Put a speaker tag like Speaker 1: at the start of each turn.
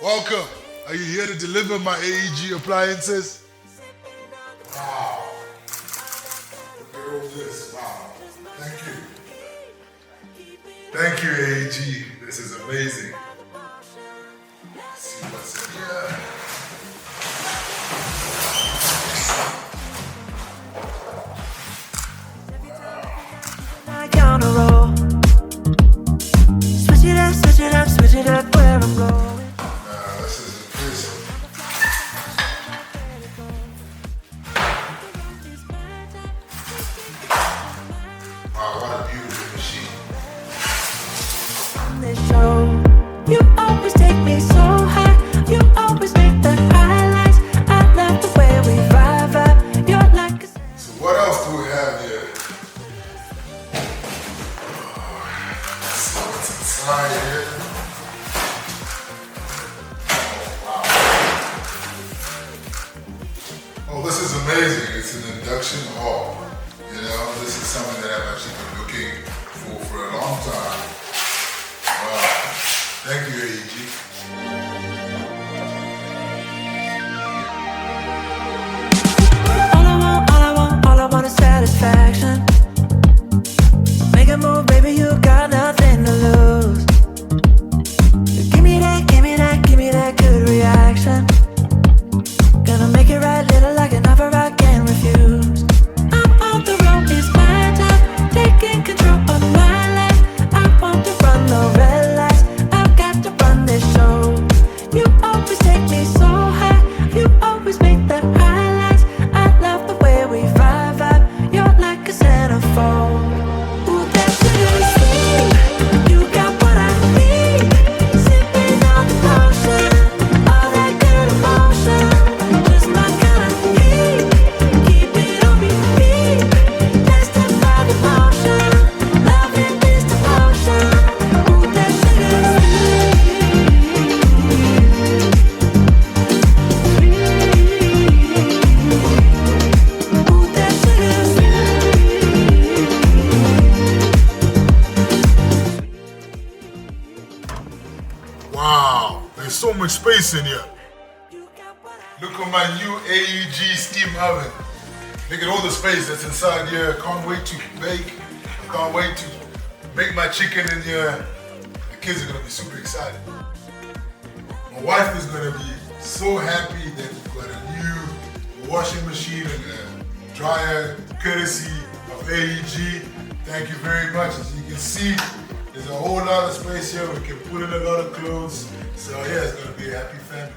Speaker 1: Welcome. Are you here to deliver my AEG appliances? Wow. Look at all this. Wow. Thank you. Thank you, AEG. This is amazing. Let's see what's in here.
Speaker 2: On a roll. Switch it up where I'm going.
Speaker 1: This is amazing. Wow, what a beautiful machine.
Speaker 2: On this show, you always take me so high. You always make the highlights. I love the way we vibe. You're like a...
Speaker 1: So what else do we have here? Let's see what's inside here. Oh, this is amazing. It's an induction hall. You know, this is something that I've actually been looking for a long time. Wow. Thank you, AEG.
Speaker 2: All I want is satisfaction. Make a move, baby, you got nothing to lose. Give me that good reaction. Gonna make it right, little like an offer I can't refuse. I'm on the road, it's my time, taking control of my life. I want to run the red lights, I've got to run this show. You always take me so high, you always make the highlights. I love the way we vibe, you're like a centerfold. Ooh, that's good sweet, you got what I need. Sipping on the potion, all that good emotion. Just my kind of heat, keep it on repeat. Testify the motion, loving this devotion. Ooh, that sugar sweet. Ooh, that sugar sweet.
Speaker 1: Wow, there's so much space in here. Look at my new AEG steam oven. Look at all the space that's inside here. Can't wait to bake. Can't wait to make my chicken in here. The kids are gonna be super excited. My wife is gonna be so happy that we've got a new washing machine and a dryer courtesy of AEG. Thank you very much. As you can see, there's a whole lot of space here. We can put in a lot of clothes. So yeah, it's gonna be a happy family.